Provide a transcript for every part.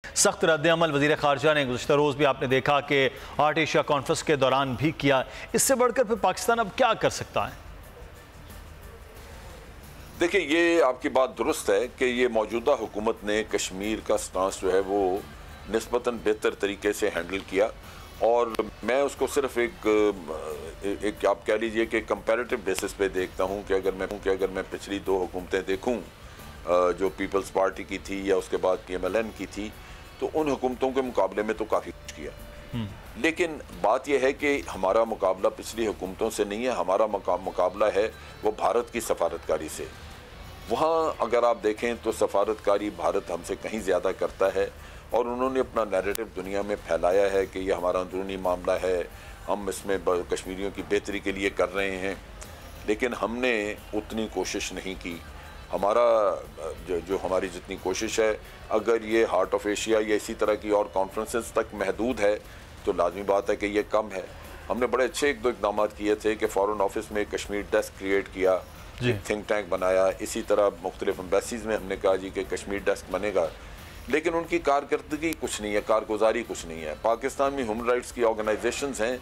سخت رد عمل وزیر خارجہ نے گزشتہ روز بھی آپ نے دیکھا کہ آرٹ ایشیا کانفرنس کے دوران بھی کیا. اس سے بڑھ کر پھر پاکستان اب کیا کر سکتا ہے؟ دیکھیں، یہ آپ کی بات درست ہے کہ یہ موجودہ حکومت نے کشمیر کا سٹانس جو ہے وہ نسبتاً بہتر طریقے سے ہینڈل کیا، اور میں اس کو صرف ایک آپ کہہ لیجئے کہ کمپیریٹو بیسس پہ دیکھتا ہوں کہ اگر میں پچھلی 2 حکومتیں دیکھوں جو پیپلز پارٹی کی تھی یا اس کے بعد PMLN کی تھی، تو ان حکومتوں کے مقابلے میں تو کافی کچھ کیا. لیکن بات یہ ہے کہ ہمارا مقابلہ پچھلی حکومتوں سے نہیں ہے، ہمارا مقابلہ ہے وہ بھارت کی سفارتکاری سے. وہاں اگر آپ دیکھیں تو سفارتکاری بھارت ہم سے کہیں زیادہ کرتا ہے، اور انہوں نے اپنا نیریٹو دنیا میں پھیلایا ہے کہ یہ ہمارا اندرونی معاملہ ہے، ہم اس میں کشمیریوں کی بہتری کے لیے کر رہے ہیں. لیکن ہم نے اتنی کوشش نہیں کی. ہمارا جو ہماری جتنی کوشش ہے، اگر یہ ہارٹ آف ایشیا یا اسی طرح کی اور کانفرنسز تک محدود ہے تو لازمی بات ہے کہ یہ کم ہے. ہم نے بڑے اچھے 1-2 اقدامات کیے تھے کہ فارن آفس میں کشمیر ڈیسک کریٹ کیا، تھنک ٹینک بنایا. اسی طرح مختلف ایمبیسیز میں ہم نے کہا کہ کشمیر ڈیسک بنے گا، لیکن ان کی کارکردگی کچھ نہیں ہے، کارگزاری کچھ نہیں ہے. پاکستان میں ہیومن رائٹس کی آرگنائزیشنز ہیں،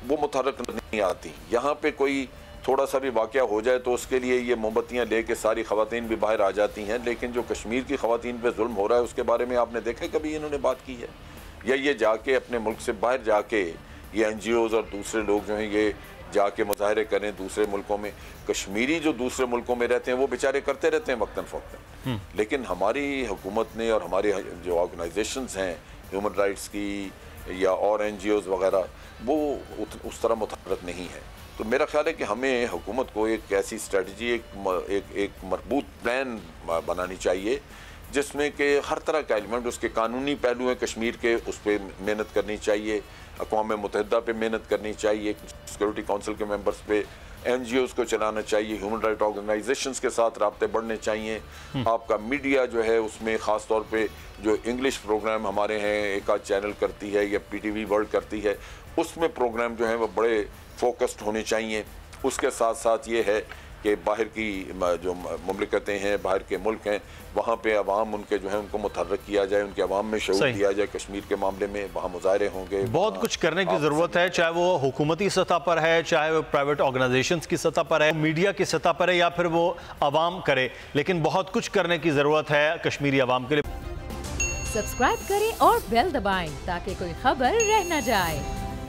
وہ متحرک نہیں آتی. یہاں پہ کوئی تھوڑا سا بھی واقعہ ہو جائے تو اس کے لیے یہ موم بتیاں لے کے ساری خواتین بھی باہر آ جاتی ہیں. لیکن جو کشمیر کی خواتین پہ ظلم ہو رہا ہے اس کے بارے میں آپ نے دیکھا کبھی انہوں نے بات کی ہے؟ یا یہ جا کے اپنے ملک سے باہر جا کے یہ NGOs اور دوسرے لوگ جو ہیں یہ جا کے مظاہرے کریں دوسرے ملکوں میں؟ کشمیری جو دوسرے ملکوں میں رہتے ہیں وہ بیچارے کرتے رہتے ہیں وقتاً فوقتاً. لیکن ہماری حکومت نے اور ہماری جو آرگنائزیشنز ہیں ہیومن رائٹس کی یا اور NGOs وغیرہ، وہ اس طرح متحرک نہیں ہے. تو میرا خیال ہے کہ ہمیں حکومت کو ایک ایسی اسٹریٹجی، ایک مربوط پلان بنانی چاہیے جس میں کہ ہر طرح کا ایلیمنٹ، اس کے قانونی پہلو ہیں کشمیر کے، اس پہ محنت کرنی چاہیے. اقوام متحدہ پہ محنت کرنی چاہیے، سیکورٹی کونسل کے ممبرز پہ، NGOs کو چلانا چاہیے، ہیومن رائٹ آرگنائزیشنز کے ساتھ رابطے بڑھنے چاہیے. آپ کا میڈیا جو ہے اس میں خاص طور پہ جو انگلش پروگرام ہمارے ہیں، ایک آدھ چینل کرتی ہے یا PTV ورلڈ کرتی ہے، اس میں پروگرام جو ہیں وہ بڑے فوکسڈ ہونے چاہیے. اس کے ساتھ ساتھ یہ ہے کہ باہر کی جو مملکتیں ہیں، باہر کے ملک ہیں، وہاں پہ عوام ان کے جو ہیں ان کو متحرک کیا جائے، ان کے عوام میں شعور دیا جائے کشمیر کے معاملے میں. وہاں مظاہرے ہوں گے. بہت کچھ کرنے کی ضرورت ہے، چاہے وہ حکومتی سطح پر ہے، چاہے وہ پرائیویٹ آرگنائزیشنز کی سطح پر ہے، میڈیا کی سطح پر ہے، یا پھر وہ عوام کرے. لیکن بہت کچھ کرنے کی ضرورت ہے کشمیری عوام کے لیے. سبسکرائب کریں اور بیل دبائیں تاکہ کوئی خبر رہ نہ جائے.